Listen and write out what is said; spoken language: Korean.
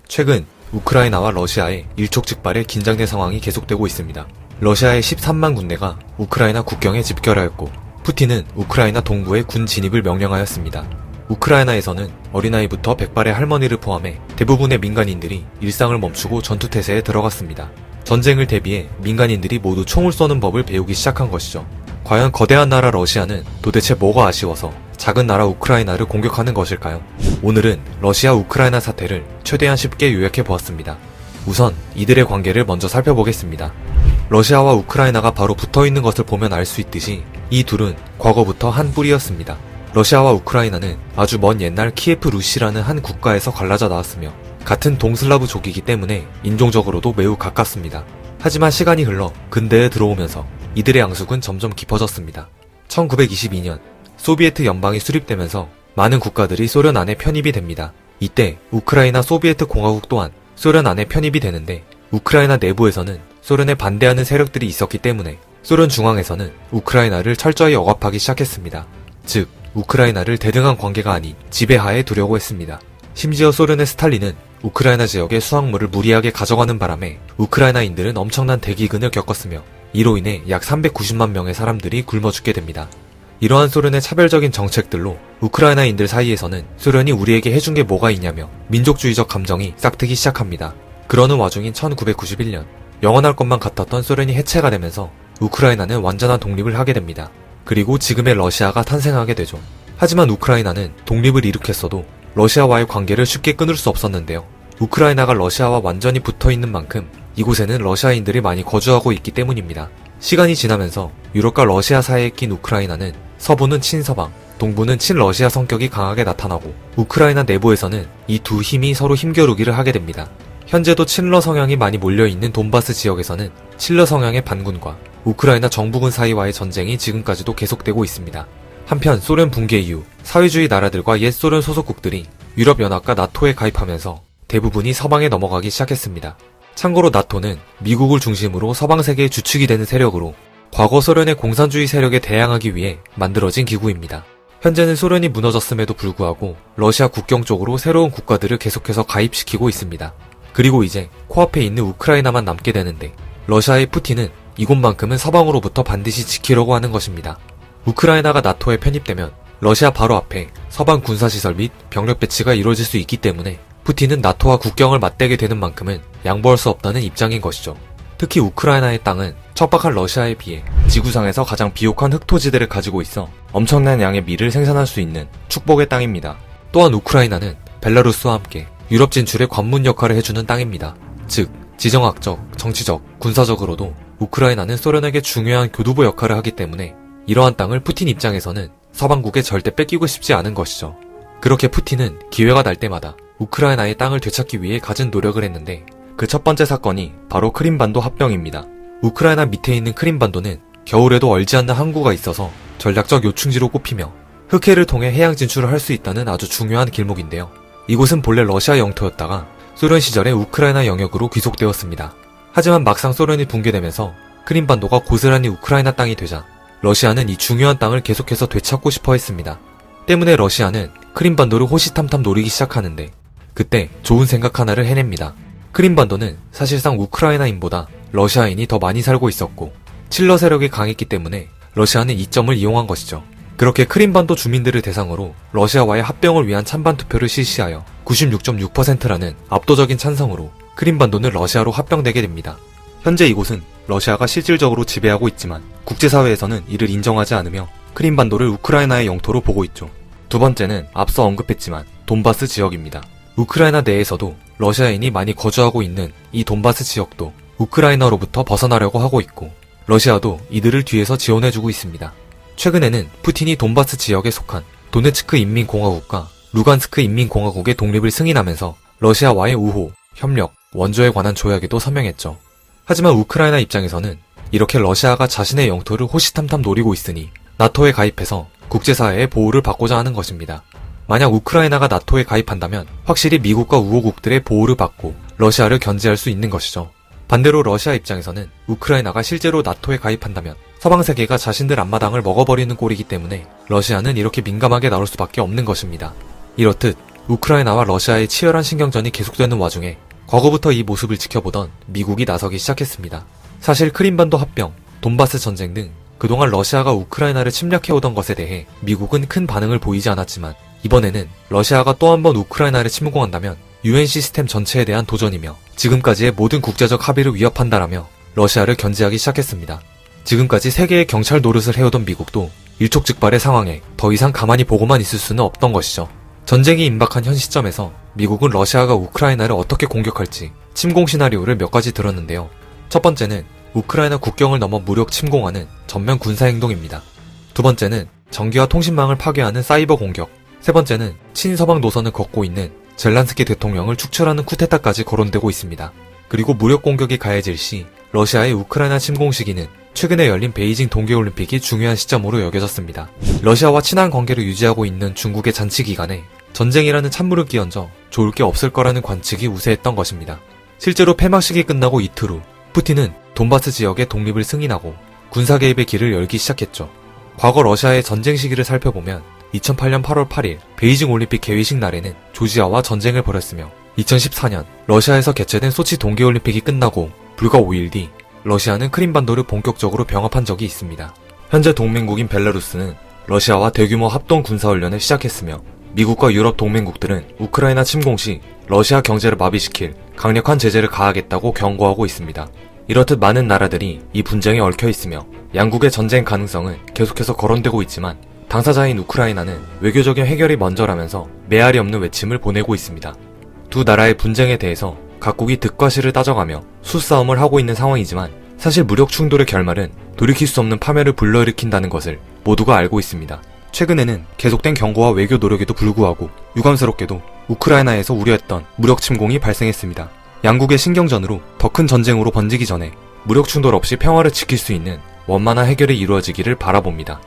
최근 우크라이나와 러시아의 일촉즉발의 긴장된 상황이 계속되고 있습니다. 러시아의 13만 군대가 우크라이나 국경에 집결하였고 푸틴은 우크라이나 동부에 군 진입을 명령하였습니다. 우크라이나에서는 어린아이부터 백발의 할머니를 포함해 대부분의 민간인들이 일상을 멈추고 전투태세에 들어갔습니다. 전쟁을 대비해 민간인들이 모두 총을 쏘는 법을 배우기 시작한 것이죠. 과연 거대한 나라 러시아는 도대체 뭐가 아쉬워서 작은 나라 우크라이나를 공격하는 것일까요? 오늘은 러시아 우크라이나 사태를 최대한 쉽게 요약해 보았습니다. 우선 이들의 관계를 먼저 살펴보겠습니다. 러시아와 우크라이나가 바로 붙어있는 것을 보면 알 수 있듯이 이 둘은 과거부터 한 뿌리였습니다. 러시아와 우크라이나는 아주 먼 옛날 키예프 루시라는 한 국가에서 갈라져 나왔으며 같은 동슬라브족이기 때문에 인종적으로도 매우 가깝습니다. 하지만 시간이 흘러 근대에 들어오면서 이들의 양숙은 점점 깊어졌습니다. 1922년 소비에트 연방이 수립되면서 많은 국가들이 소련 안에 편입이 됩니다. 이때 우크라이나 소비에트 공화국 또한 소련 안에 편입이 되는데 우크라이나 내부에서는 소련에 반대하는 세력들이 있었기 때문에 소련 중앙에서는 우크라이나를 철저히 억압하기 시작했습니다. 즉 우크라이나를 대등한 관계가 아닌 지배하에 두려고 했습니다. 심지어 소련의 스탈린은 우크라이나 지역의 수확물을 무리하게 가져가는 바람에 우크라이나인들은 엄청난 대기근을 겪었으며 이로 인해 약 390만 명의 사람들이 굶어 죽게 됩니다. 이러한 소련의 차별적인 정책들로 우크라이나인들 사이에서는 소련이 우리에게 해준 게 뭐가 있냐며 민족주의적 감정이 싹트기 시작합니다. 그러는 와중인 1991년 영원할 것만 같았던 소련이 해체가 되면서 우크라이나는 완전한 독립을 하게 됩니다. 그리고 지금의 러시아가 탄생하게 되죠. 하지만 우크라이나는 독립을 일으켰어도 러시아와의 관계를 쉽게 끊을 수 없었는데요. 우크라이나가 러시아와 완전히 붙어있는 만큼 이곳에는 러시아인들이 많이 거주하고 있기 때문입니다. 시간이 지나면서 유럽과 러시아 사이에 낀 우크라이나는 서부는 친서방, 동부는 친러시아 성격이 강하게 나타나고 우크라이나 내부에서는 이 두 힘이 서로 힘겨루기를 하게 됩니다. 현재도 친러 성향이 많이 몰려있는 돈바스 지역에서는 친러 성향의 반군과 우크라이나 정부군 사이와의 전쟁이 지금까지도 계속되고 있습니다. 한편 소련 붕괴 이후 사회주의 나라들과 옛 소련 소속국들이 유럽연합과 나토에 가입하면서 대부분이 서방에 넘어가기 시작했습니다. 참고로 나토는 미국을 중심으로 서방 세계의 주축이 되는 세력으로 과거 소련의 공산주의 세력에 대항하기 위해 만들어진 기구입니다. 현재는 소련이 무너졌음에도 불구하고 러시아 국경 쪽으로 새로운 국가들을 계속해서 가입시키고 있습니다. 그리고 이제 코앞에 있는 우크라이나만 남게 되는데 러시아의 푸틴은 이곳만큼은 서방으로부터 반드시 지키려고 하는 것입니다. 우크라이나가 나토에 편입되면 러시아 바로 앞에 서방 군사시설 및 병력 배치가 이루어질 수 있기 때문에 푸틴은 나토와 국경을 맞대게 되는 만큼은 양보할 수 없다는 입장인 것이죠. 특히 우크라이나의 땅은 척박한 러시아에 비해 지구상에서 가장 비옥한 흑토지대를 가지고 있어 엄청난 양의 밀을 생산할 수 있는 축복의 땅입니다. 또한 우크라이나는 벨라루스와 함께 유럽 진출의 관문 역할을 해주는 땅입니다. 즉 지정학적, 정치적, 군사적으로도 우크라이나는 소련에게 중요한 교두보 역할을 하기 때문에 이러한 땅을 푸틴 입장에서는 서방국에 절대 뺏기고 싶지 않은 것이죠. 그렇게 푸틴은 기회가 날 때마다 우크라이나의 땅을 되찾기 위해 갖은 노력을 했는데 그 첫 번째 사건이 바로 크림반도 합병입니다. 우크라이나 밑에 있는 크림반도는 겨울에도 얼지 않는 항구가 있어서 전략적 요충지로 꼽히며 흑해를 통해 해양 진출을 할 수 있다는 아주 중요한 길목인데요. 이곳은 본래 러시아 영토였다가 소련 시절에 우크라이나 영역으로 귀속되었습니다. 하지만 막상 소련이 붕괴되면서 크림반도가 고스란히 우크라이나 땅이 되자 러시아는 이 중요한 땅을 계속해서 되찾고 싶어 했습니다. 때문에 러시아는 크림반도를 호시탐탐 노리기 시작하는데 그때 좋은 생각 하나를 해냅니다. 크림반도는 사실상 우크라이나인보다 러시아인이 더 많이 살고 있었고 친러 세력이 강했기 때문에 러시아는 이 점을 이용한 것이죠. 그렇게 크림반도 주민들을 대상으로 러시아와의 합병을 위한 찬반 투표를 실시하여 96.6%라는 압도적인 찬성으로 크림반도는 러시아로 합병되게 됩니다. 현재 이곳은 러시아가 실질적으로 지배하고 있지만 국제사회에서는 이를 인정하지 않으며 크림반도를 우크라이나의 영토로 보고 있죠. 두 번째는 앞서 언급했지만 돈바스 지역입니다. 우크라이나 내에서도 러시아인이 많이 거주하고 있는 이 돈바스 지역도 우크라이나로부터 벗어나려고 하고 있고 러시아도 이들을 뒤에서 지원해주고 있습니다. 최근에는 푸틴이 돈바스 지역에 속한 도네츠크 인민공화국과 루간스크 인민공화국의 독립을 승인하면서 러시아와의 우호, 협력, 원조에 관한 조약에도 서명했죠. 하지만 우크라이나 입장에서는 이렇게 러시아가 자신의 영토를 호시탐탐 노리고 있으니 나토에 가입해서 국제사회의 보호를 받고자 하는 것입니다. 만약 우크라이나가 나토에 가입한다면 확실히 미국과 우호국들의 보호를 받고 러시아를 견제할 수 있는 것이죠. 반대로 러시아 입장에서는 우크라이나가 실제로 나토에 가입한다면 서방 세계가 자신들 앞마당을 먹어버리는 꼴이기 때문에 러시아는 이렇게 민감하게 나올 수밖에 없는 것입니다. 이렇듯 우크라이나와 러시아의 치열한 신경전이 계속되는 와중에 과거부터 이 모습을 지켜보던 미국이 나서기 시작했습니다. 사실 크림반도 합병, 돈바스 전쟁 등 그동안 러시아가 우크라이나를 침략해오던 것에 대해 미국은 큰 반응을 보이지 않았지만 이번에는 러시아가 또 한 번 우크라이나를 침공한다면 UN 시스템 전체에 대한 도전이며 지금까지의 모든 국제적 합의를 위협한다라며 러시아를 견제하기 시작했습니다. 지금까지 세계의 경찰 노릇을 해오던 미국도 일촉즉발의 상황에 더 이상 가만히 보고만 있을 수는 없던 것이죠. 전쟁이 임박한 현 시점에서 미국은 러시아가 우크라이나를 어떻게 공격할지 침공 시나리오를 몇 가지 들었는데요. 첫 번째는 우크라이나 국경을 넘어 무력 침공하는 전면 군사행동입니다. 두 번째는 전기와 통신망을 파괴하는 사이버 공격. 세 번째는 친서방 노선을 걷고 있는 젤란스키 대통령을 축출하는 쿠데타까지 거론되고 있습니다. 그리고 무력 공격이 가해질 시 러시아의 우크라이나 침공 시기는 최근에 열린 베이징 동계올림픽이 중요한 시점으로 여겨졌습니다. 러시아와 친한 관계를 유지하고 있는 중국의 잔치 기간에 전쟁이라는 찬물을 끼얹어 좋을 게 없을 거라는 관측이 우세했던 것입니다. 실제로 폐막식이 끝나고 이틀 후 푸틴은 돈바스 지역의 독립을 승인하고 군사 개입의 길을 열기 시작했죠. 과거 러시아의 전쟁 시기를 살펴보면 2008년 8월 8일 베이징 올림픽 개회식 날에는 조지아와 전쟁을 벌였으며 2014년 러시아에서 개최된 소치 동계올림픽이 끝나고 불과 5일 뒤 러시아는 크림반도를 본격적으로 병합한 적이 있습니다. 현재 동맹국인 벨라루스는 러시아와 대규모 합동 군사훈련을 시작했으며 미국과 유럽 동맹국들은 우크라이나 침공 시 러시아 경제를 마비시킬 강력한 제재를 가하겠다고 경고하고 있습니다. 이렇듯 많은 나라들이 이 분쟁에 얽혀 있으며 양국의 전쟁 가능성은 계속해서 거론되고 있지만 당사자인 우크라이나는 외교적인 해결이 먼저라면서 메아리 없는 외침을 보내고 있습니다. 두 나라의 분쟁에 대해서 각국이 득과 실을 따져가며 수싸움을 하고 있는 상황이지만 사실 무력 충돌의 결말은 돌이킬 수 없는 파멸을 불러일으킨다는 것을 모두가 알고 있습니다. 최근에는 계속된 경고와 외교 노력에도 불구하고 유감스럽게도 우크라이나에서 우려했던 무력 침공이 발생했습니다. 양국의 신경전으로 더 큰 전쟁으로 번지기 전에 무력 충돌 없이 평화를 지킬 수 있는 원만한 해결이 이루어지기를 바라봅니다.